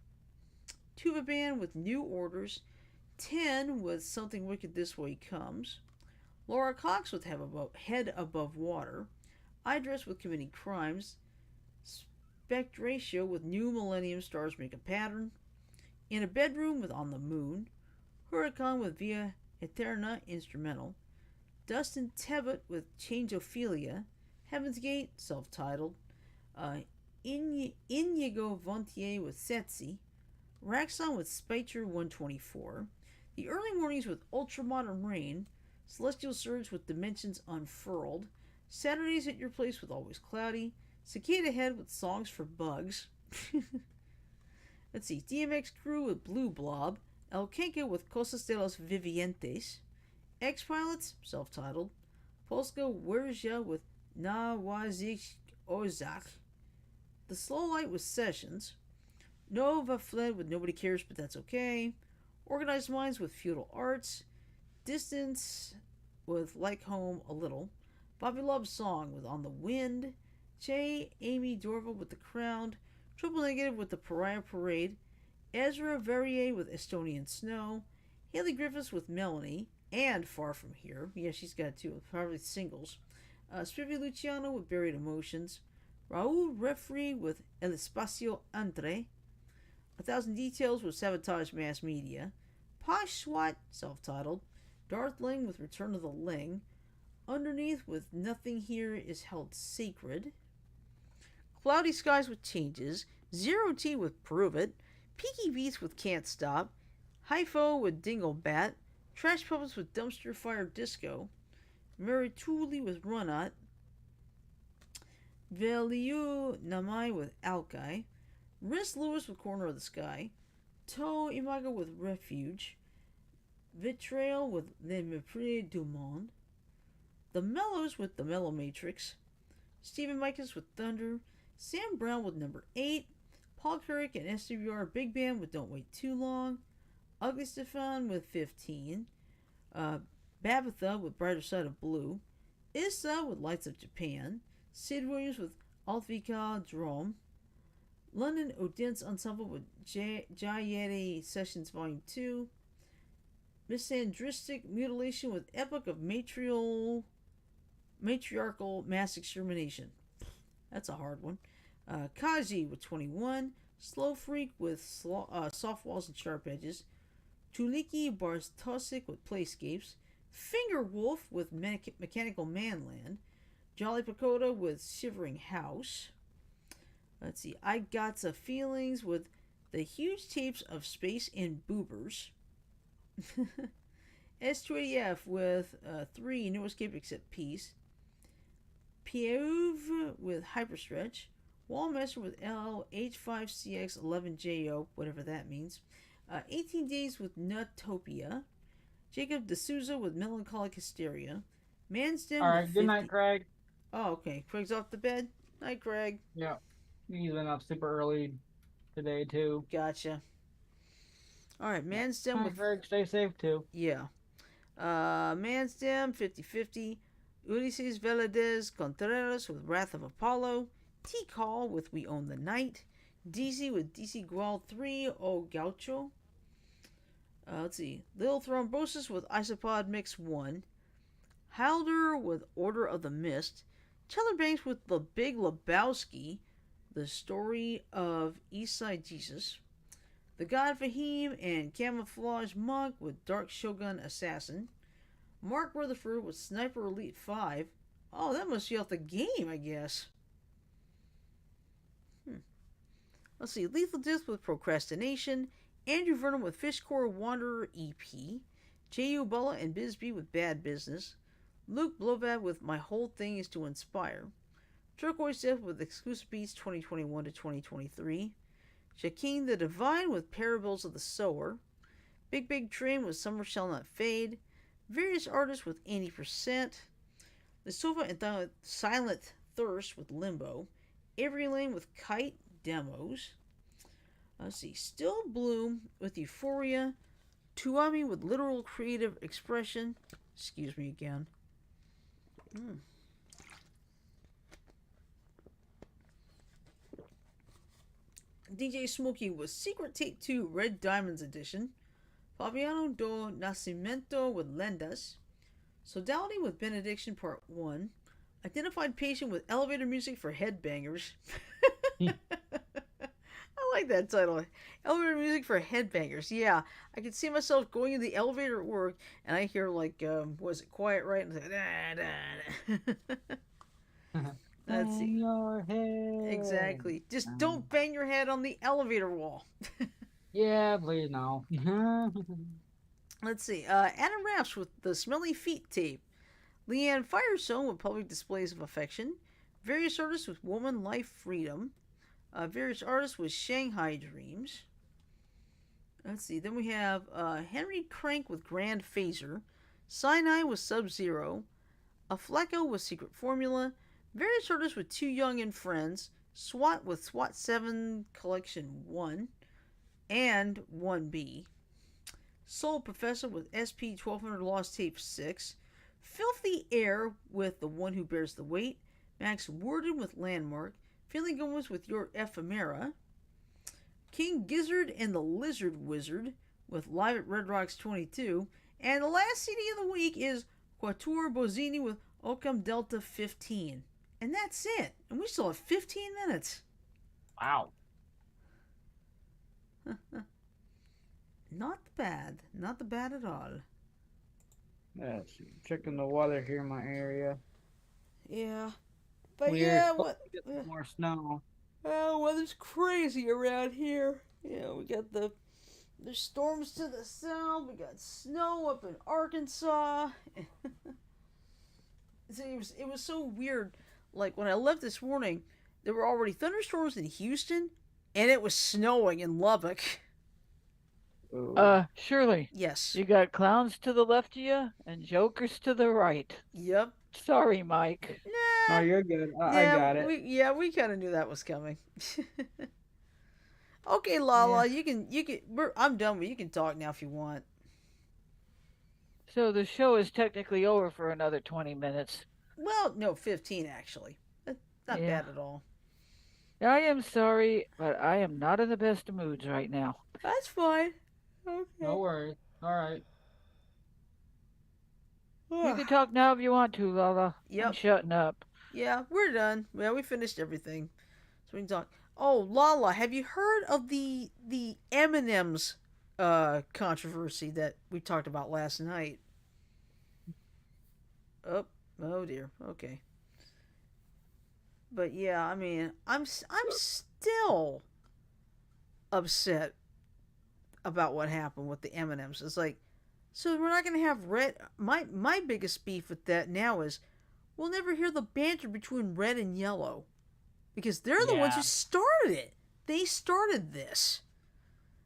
Tuba Band with New Orders. 10 with Something Wicked This Way Comes. Laura Cox with Head Above Water. Idris with Committing Crimes. Spectratio with New Millennium Stars Make a Pattern. In a Bedroom with On the Moon. Huracan with Via Eterna Instrumental. Dustin Tebbett with Changeophilia. Heaven's Gate, self-titled. Inigo Vontier with Setsi. Raxon with Spitzer 124. The Early Mornings with Ultramodern Rain. Celestial Surge with Dimensions Unfurled. Saturdays at Your Place with Always Cloudy. Cicada Head with Songs for Bugs. Let's see. DMX Crew with Blue Blob. El Kenka with Cosas de los Vivientes. X-Pilots, self-titled. Polska Werja with Nawazik Ozak. The Slow Light with Sessions. Nova Fled with Nobody Cares But That's Okay. Organized Minds with Feudal Arts. Distance with Like Home A Little. Bobby Love's Song with On the Wind. J. Amy Dorval with The Crowned. Triple Negative with The Pariah Parade. Ezra Verrier with Estonian Snow. Haley Griffiths with Melanie and Far From Here. Yeah, she's got two, probably singles. Spivi Luciano with Buried Emotions. Raul Refri with El Espacio Andre. 1,000 Details with Sabotage Mass Media. Posh SWAT, self-titled. Darth Ling with Return of the Ling. Underneath with Nothing Here Is Held Sacred. Cloudy Skies with Changes. Zero T with Prove It. Peaky Beats with Can't Stop. Hypho with Dinglebat. Trash Puppets with Dumpster Fire Disco. Merituli with Runot. Veliu Namai with Alkai. Riss Lewis with Corner of the Sky. To Imago with Refuge. Vitrail with Le Mépris du Monde. The Mellows with The Mellow Matrix. Stephen Mikas with Thunder. Sam Brown with number 8. Paul Carrick and SWR Big Band with Don't Wait Too Long. Ugly Stefan with 15. Babatha with Brighter Side of Blue. Issa with Lights of Japan. Sid Williams with Altvika Drum. London Odense Ensemble with Jayeri Sessions Volume 2. Misandristic Mutilation with Epic of Matriarchal Mass Extermination. That's a hard one. Kaji with 21. Slow Freak with Soft Walls and Sharp Edges. Tuliki Bartosik with Playscapes. Finger Wolf with Mechanical Manland. Jolly Pagoda with Shivering House. Let's see. I Gotcha Feelings with The Huge Tapes of Space and Boobers. S280F with 3 No Escape Except Peace. Pieuve with Hyperstretch. Wallmaster with LH5CX11JO, whatever that means. 18 Days with Nutopia. Jacob D'Souza with Melancholic Hysteria. Mansden. All right, good night, Craig. Oh, okay. Craig's off the bed. Night, Craig. Yeah, he's been up super early today too. Gotcha. All right, Mansden with Craig, stay safe too. Yeah. Mansden 50-50. Ulises Veladez Contreras with Wrath of Apollo. T-Call with We Own the Night. DC with DC Gual 3 O Gaucho. Let's see. Little Thrombosis with Isopod Mix 1. Halder with Order of the Mist. Cheddar Banks with The Big Lebowski. The Story of Eastside Jesus. The God Fahim and Camouflage Monk with Dark Shogun Assassin. Mark Rutherford with Sniper Elite 5. Oh, that must be off the game, I guess. Let's see. Lethal Death with Procrastination. Andrew Vernon with Fishcore Wanderer EP. J.U. Bulla and Bisbee with Bad Business. Luke Blovat with My Whole Thing Is to Inspire. Turquoise Death with Exclusive Beats 2021 to 2023. Shaquin the Divine with Parables of the Sower. Big Train with Summer Shall Not Fade. Various artists with 80%. The Sofa and Silent Thirst with Limbo. Avery Lane with Kite Demos. Let's see. Still Bloom with Euphoria. Tuami with Literal Creative Expression. Excuse me again. DJ Smokey with Secret Tape 2 Red Diamonds Edition. Fabiano do Nascimento with Lendas. Sodality with Benediction Part 1. Identified Patient with Elevator Music for Headbangers. I like that title. Elevator Music for Headbangers. Yeah, I can see myself going in the elevator at work and I hear like, was it Quiet Right? And it's like, Let's see. Your head. Exactly. Just don't bang your head on the elevator wall. Yeah, please no. Let's see. Adam Raffs with the Smelly Feet tape. Leanne Firestone with Public Displays of Affection. Various artists with Woman Life Freedom. Various artists with Shanghai Dreams. Let's see. Then we have Henry Crank with Grand Phaser. Sinai with Sub-Zero. Afleco with Secret Formula. Various artists with Too Young and Friends. SWAT with SWAT 7 Collection 1 and 1B. Soul Professor with SP 1200 Lost Tape 6. Filthy Air with The One Who Bears the Weight. Max Worden with Landmark. Feeling Gomez with Your Ephemera. King Gizzard and the Lizard Wizard with Live at Red Rocks 22. And the last CD of the week is Quattuor Bozzini with Occam Delta 15. And that's it. And we still have 15 minutes. Wow. Not bad. Not bad at all. Let's see. Checking the weather here in my area. Yeah. But We're yeah, supposed to get some more snow. Oh, weather's crazy around here. Yeah, we got the storms to the south. We got snow up in Arkansas. So it was so weird. Like when I left this morning, there were already thunderstorms in Houston, and it was snowing in Lubbock. Shirley. Yes. You got clowns to the left of you and jokers to the right. Yep. Sorry, Mike. Nah. No, Oh, you're good. I got it. We kind of knew that was coming. Let's see. Animal Raps with The Smelly Feet tape. Leanne Firestone with Public Displays of Affection. Various artists with Woman Life Freedom. Various artists with Shanghai Dreams. Okay, Lala, you can. I'm done with. You can talk now if you want. So the show is technically over for another 20 minutes. Well, no, 15 actually. Not Yeah. bad at all. I am sorry, but I am not in the best of moods right now. That's fine. No Okay. worries. All right. You can talk now if you want to, Lala. I'm Yep. shutting up. Yeah, we're done. Yeah, we finished everything. So we can talk. Oh, Lala, have you heard of the M&M's controversy that we talked about last night? Oh, oh dear. Okay. But yeah, I mean, I'm still upset about what happened with the M&Ms. It's like, so we're not going to have red. My biggest beef with that now is we'll never hear the banter between red and yellow because they're the ones who Yeah. started it. They started this.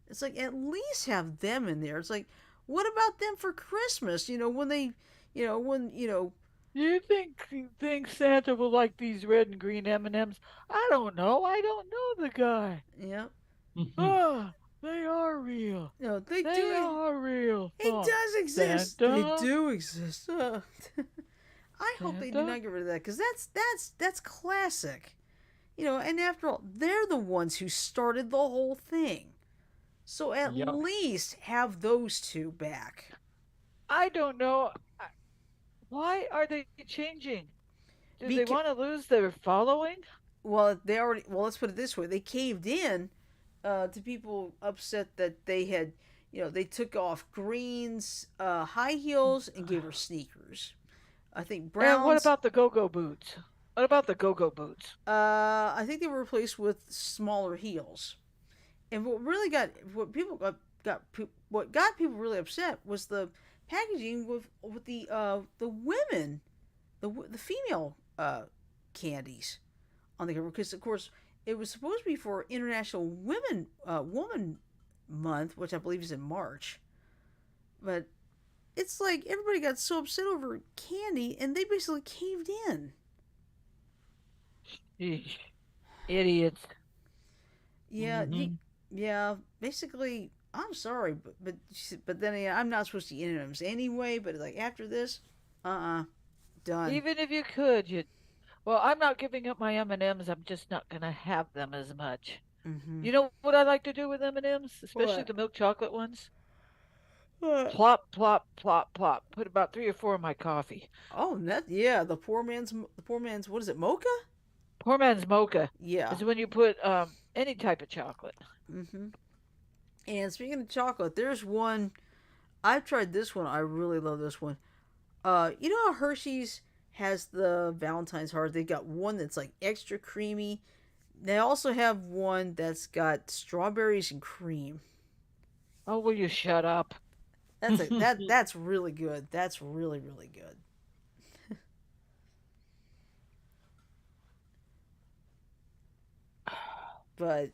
It's like at least have them in there. It's like, what about them for Christmas? When they, when Do you think Santa will like these red and green M&Ms? I don't know. I don't know the guy. yeah, Ah, they are real. they They do. are real. It Oh, does exist. They Santa, do exist. I hope they do Santa. not get rid of that because that's classic. And after all, they're the ones who started the whole thing. So at Yep. least have those two back. I don't know. Why are they changing? Do they want to lose their following? Well, let's put it this way: they caved in to people upset that they had, they took off Green's high heels and gave her sneakers. I think Brown's. And what about the go-go boots? What about the go-go boots? I think they were replaced with smaller heels. And what got people really upset was the packaging with the women, the female candies on the cover because of course it was supposed to be for International Woman Month, which I believe is in March, but it's like everybody got so upset over candy and they basically caved in. Sheesh. Idiots. Yeah, Mhm. yeah. Basically, I'm sorry, but then again, I'm not supposed to eat M&Ms anyway. But like after this, done. Even if you could, well, I'm not giving up my M&Ms. I'm just not gonna have them as much. Mm-hmm. You know what I like to do with M&Ms, especially What? the milk chocolate ones? What? Plop, plop, plop, plop. Put about 3 or 4 in my coffee. Oh, yeah. The poor man's. What is it? Mocha? Poor man's mocha Yeah. is when you put any type of chocolate. Mm-hmm. And speaking of chocolate, there's one. I've tried this one. I really love this one. You know how Hershey's has the Valentine's heart? They got one that's like extra creamy. They also have one that's got strawberries and cream. Oh, will you shut up? That's really good. That's really really good. But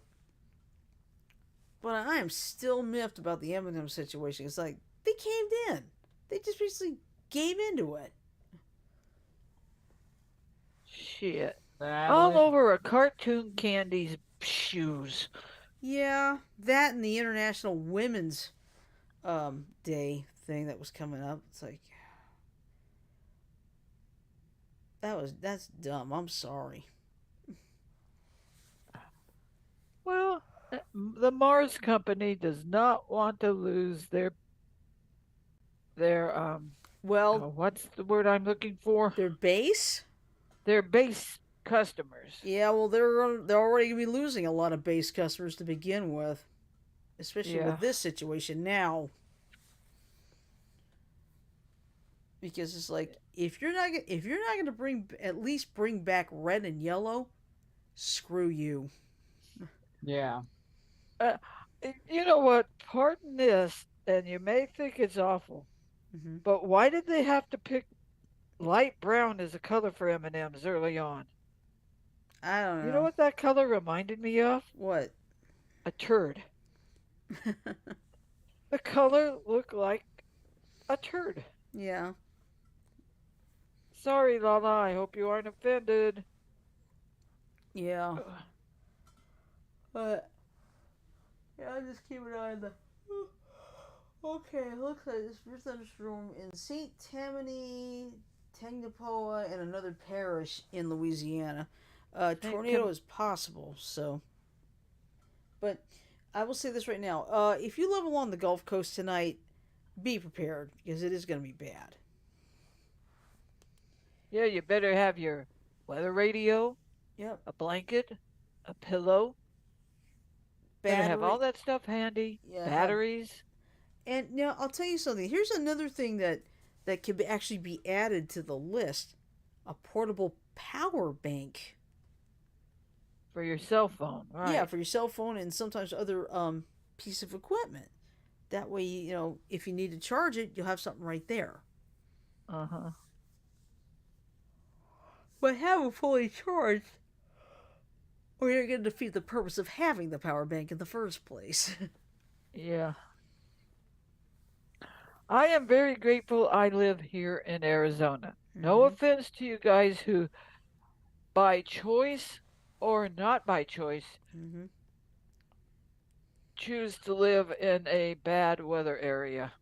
I am still miffed about the M&M situation. It's like they caved in. They just basically gave into it. Shit. All Sadly. over a cartoon candy's shoes. Yeah, that and the International Women's Day thing that was coming up. It's like that's dumb. I'm sorry. Well, the Mars Company does not want to lose their Well, what's the word I'm looking for? their base. Their base customers. Yeah, well, they're already gonna be losing a lot of base customers to begin with, especially Yeah. with this situation now. Because it's like if you're not gonna bring back red and yellow, screw you. Yeah. You know what? Pardon this, and you may think it's awful, Mm-hmm. but why did they have to pick light brown as a color for M&Ms early on? I don't know. You know what that color reminded me of? What? A turd. The color looked like a turd. Yeah. Sorry, Lala. I hope you aren't offended. Yeah. But Yeah, I just keep an eye on the. Okay, looks like this first thunderstorm in St. Tammany, Tangnapoa, and another parish in Louisiana. Tornado is possible, so. But I will say this right now. If you live along the Gulf Coast tonight, be prepared, because it is going to be bad. Yeah, you better have your weather radio, Yep. a blanket, a pillow. Better have all that stuff handy. Yeah, batteries. And now I'll tell you something. Here's another thing that could actually be added to the list: a portable power bank for your cell phone. Right. Yeah, for your cell phone and sometimes other piece of equipment. That way, if you need to charge it, you'll have something right there. Uh-huh. But have it fully charged, or you're going to defeat the purpose of having the power bank in the first place. Yeah. I am very grateful I live here in Arizona. No offense to you guys who, by choice or not by choice, choose to live in a bad weather area.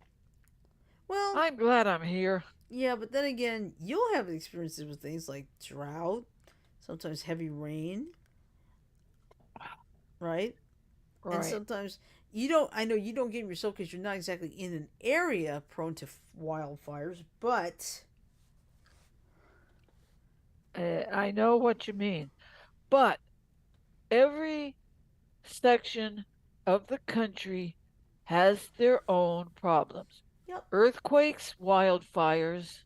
Well, I'm glad I'm here. Yeah, but then again, you'll have experiences with things like drought, sometimes heavy rain, right? And sometimes I know you don't get yourself because you're not exactly in an area prone to wildfires, but I know what you mean. But every section of the country has their own problems. Yep. Earthquakes, wildfires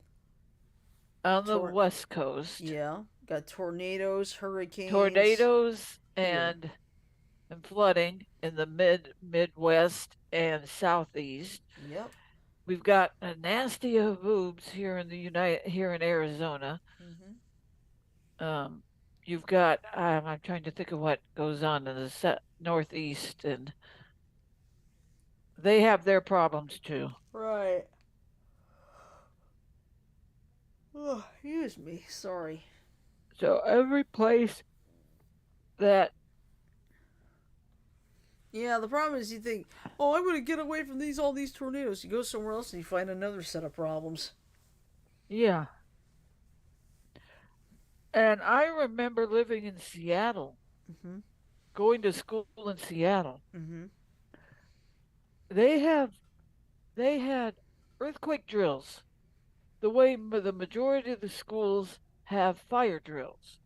on the West Coast. Yeah. Got tornadoes, hurricanes. Tornadoes and flooding in the Midwest and Southeast. Yep. We've got a nasty boobs here in here in Arizona. You've got I'm trying to think of what goes on in the Northeast, and they have their problems too. Right. Oh, excuse me. Sorry. So every place that. Yeah, the problem is you think, oh, I'm going to get away from all these tornadoes. You go somewhere else and you find another set of problems. Yeah. And I remember living in Seattle, going to school in Seattle. They had earthquake drills, the way the majority of the schools have fire drills,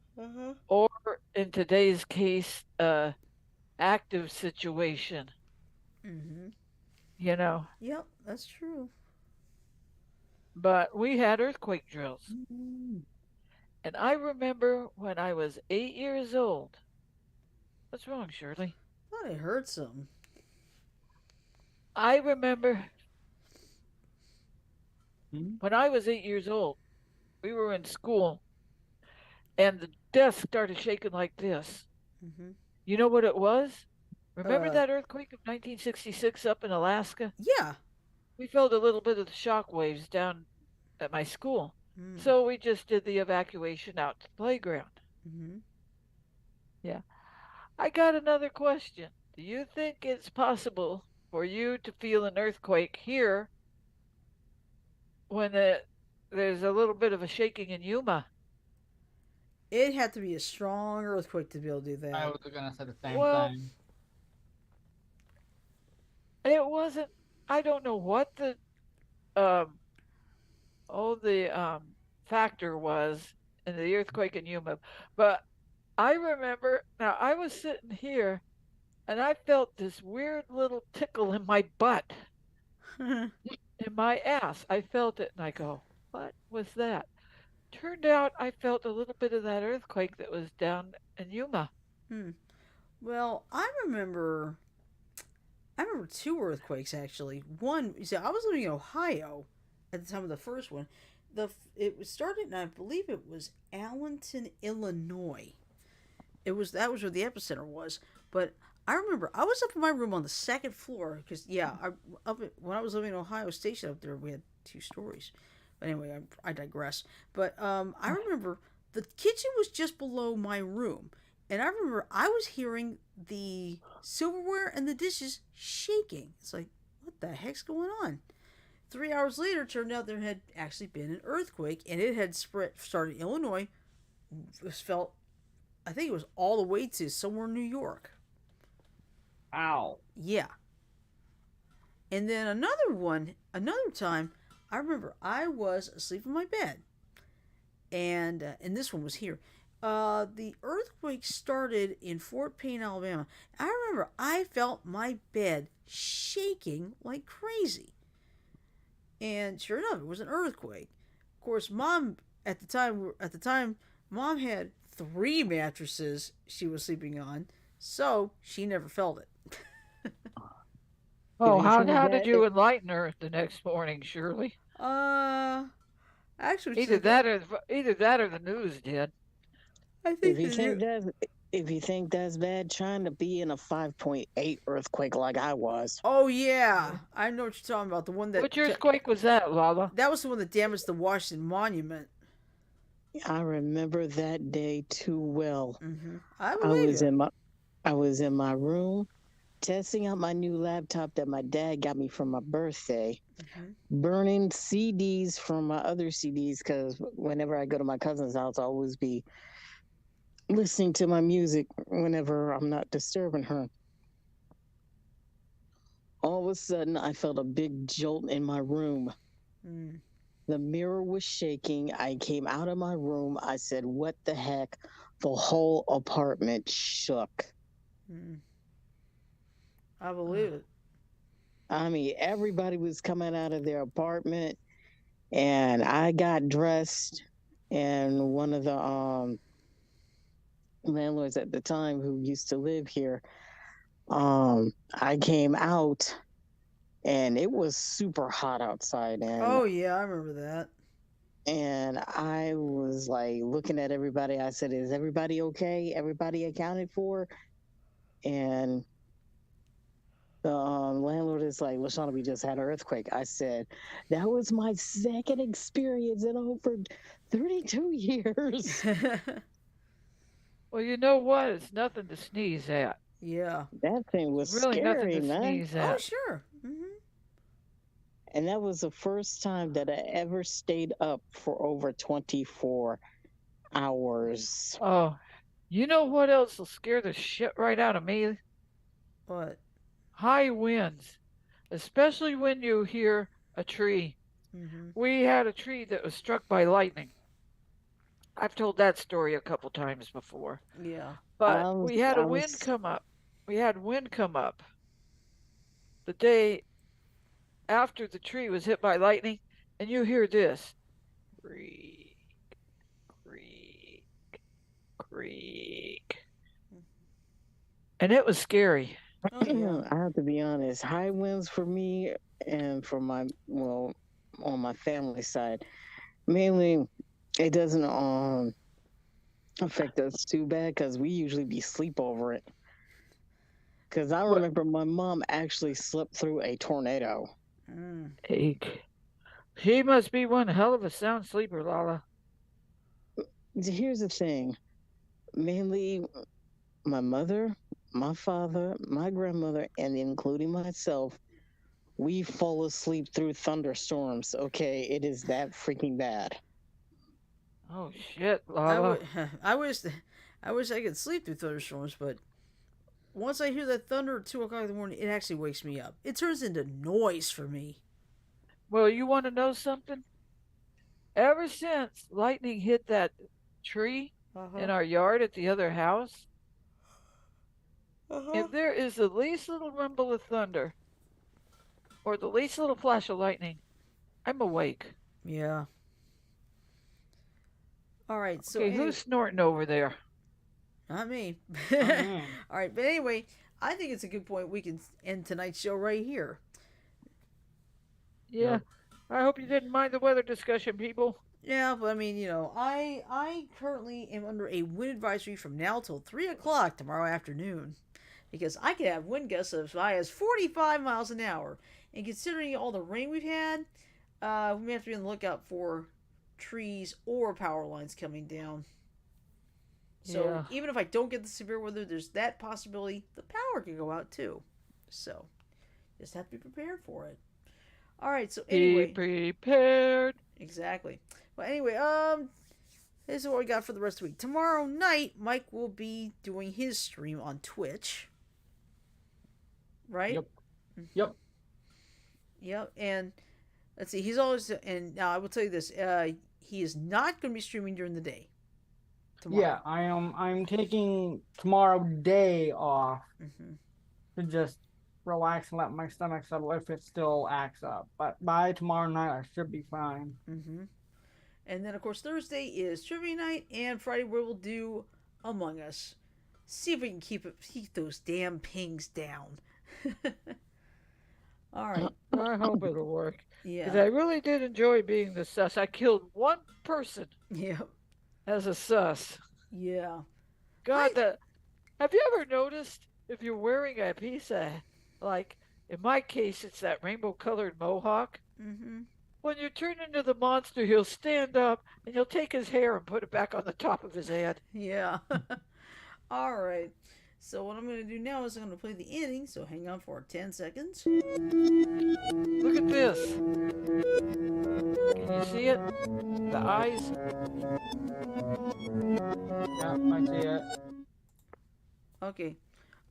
or in today's case, active situation. Yep, that's true. But we had earthquake drills. And I remember when I was 8 years old. What's wrong, Shirley? I thought I heard something. I remember when I was 8 years old, we were in school, and the desk started shaking like this. You know what it was? Remember that earthquake of 1966 up in Alaska? Yeah. We felt a little bit of the shock waves down at my school. So we just did the evacuation out to the playground. Yeah. I got another question. Do you think it's possible for you to feel an earthquake here when there's a little bit of a shaking in Yuma? It had to be a strong earthquake to be able to do that. I was going to say the same thing. It wasn't. I don't know what the factor was in the earthquake in Yuma, but I remember. Now I was sitting here, and I felt this weird little tickle in my butt, in my ass. I felt it, and I go, "What was that?" Turned out I felt a little bit of that earthquake that was down in Yuma. Well, I remember two earthquakes actually. One, I was living in Ohio at the time of the first one. It started, and I believe it was Allenton, Illinois. That was where the epicenter was. But I remember I was up in my room on the second floor because when I was living in Ohio Station up there, we had 2 stories. But anyway, I digress. But I remember the kitchen was just below my room, and I remember I was hearing the silverware and the dishes shaking. It's like, what the heck's going on? 3 hours later, it turned out there had actually been an earthquake, and it had started in Illinois. It was felt, I think it was all the way to somewhere in New York. Ow. Yeah. And then another time, I remember I was asleep in my bed, and this one was here. The earthquake started in Fort Payne, Alabama. I remember I felt my bed shaking like crazy. And sure enough, it was an earthquake. Of course, Mom at the time, Mom had 3 mattresses she was sleeping on, so she never felt it. Oh, If you how think did that, you enlighten her the next morning, Shirley? Actually, Either that or the news did. I think if you think that's bad, trying to be in a 5.8 earthquake like I was. Oh yeah, I know what you're talking about. The one that Which earthquake was that, Lala? that was the one that damaged the Washington Monument. I remember that day too well. Mm-hmm. I believe you. I was in my room testing out my new laptop that my dad got me for my birthday, burning CDs from my other CDs because whenever I go to my cousin's house, I'll always be listening to my music whenever I'm not disturbing her. All of a sudden, I felt a big jolt in my room. Mm. The mirror was shaking. I came out of my room. I said, "What the heck?" The whole apartment shook. Mm. I believe it. I mean, everybody was coming out of their apartment, and I got dressed, and one of the landlords at the time who used to live here, I came out, and it was super hot outside, and Oh yeah, I remember that. and I was like looking at everybody. I said, "Is everybody okay? Everybody accounted for?" And the landlord is like, "Lashana, we just had an earthquake." I said, "That was my second experience in over 32 years." Well, you know what? It's nothing to sneeze at. Yeah. That thing was Really nothing scary, to man. sneeze Oh at. sure. Mm-hmm. And that was the first time that I ever stayed up for over 24 hours. Oh, you know what else will scare the shit right out of me? What? High winds, especially when you hear a tree. Mm-hmm. We had a tree that was struck by lightning. I've told that story a couple times before. Yeah. But I was, we had a I wind was, come up. We had wind come up the day after the tree was hit by lightning, and you hear this creak, creak, creak. And it was scary. Oh yeah. I have to be honest. High winds for me and for on my family side, mainly it doesn't affect us too bad because we usually be sleep over it. Because I What? remember my mom actually slept through a tornado. Mm. Ache. She must be one hell of a sound sleeper, Lala. Here's the thing. Mainly my mother, my father, my grandmother, and including myself, we fall asleep through thunderstorms. Okay, it is that freaking bad. Oh shit, I Lala. would. I wish I could sleep through thunderstorms, but once I hear that thunder at 2 o'clock in the morning, it actually wakes me up. It turns into noise for me. Well, you want to know something? Ever since lightning hit that tree in our yard at the other house, if there is the least little rumble of thunder or the least little flash of lightning, I'm awake. Yeah. All right. So Okay, who's snorting over there? not me. Mm-hmm. All right. But anyway, I think it's a good point. We can end tonight's show right here. Yeah. Yep. I hope you didn't mind the weather discussion, people. Yeah, but I mean, I currently am under a wind advisory from now till 3 o'clock tomorrow afternoon, because I could have wind gusts as high as 45 miles an hour. And considering all the rain we've had, we may have to be on the lookout for trees or power lines coming down. So even if I don't get the severe weather, there's that possibility the power could go out too. So just have to be prepared for it. All right. So anyway, be prepared. Exactly. Well, anyway, this is what we got for the rest of the week. Tomorrow night, Mike will be doing his stream on Twitch. Right? Yep. Yep. Yep. And let's see, he's always, and now I will tell you this, he is not going to be streaming during the day. Tomorrow. Yeah, I'm taking tomorrow day off to just relax and let my stomach settle if it still acts up. But by tomorrow night, I should be fine. And then, of course, Thursday is trivia night, and Friday we will do Among Us. See if we can keep those damn pings down. All right. I hope it'll work. Yeah. Because I really did enjoy being the sus. I killed one person. Yeah. As a sus. Yeah. God, have you ever noticed if you're wearing a piece of, like, in my case, it's that rainbow-colored mohawk? When you turn into the monster, he'll stand up and he'll take his hair and put it back on the top of his head. Yeah. All right. So what I'm going to do now is I'm going to play the ending. So hang on for 10 seconds. Look at this. Can you see it? The eyes. Yeah, I see it. Okay.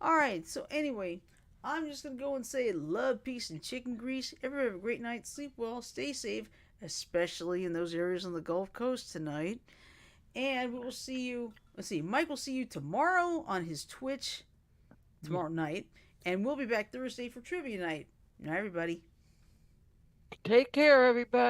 All right. So anyway, I'm just going to go and say love, peace, and chicken grease. Everybody have a great night. Sleep well. Stay safe, especially in those areas on the Gulf Coast tonight. And we will see you. Let's see. Mike will see you tomorrow on his Twitch tomorrow night. And we'll be back Thursday for trivia night. Good night, everybody. Take care, everybody.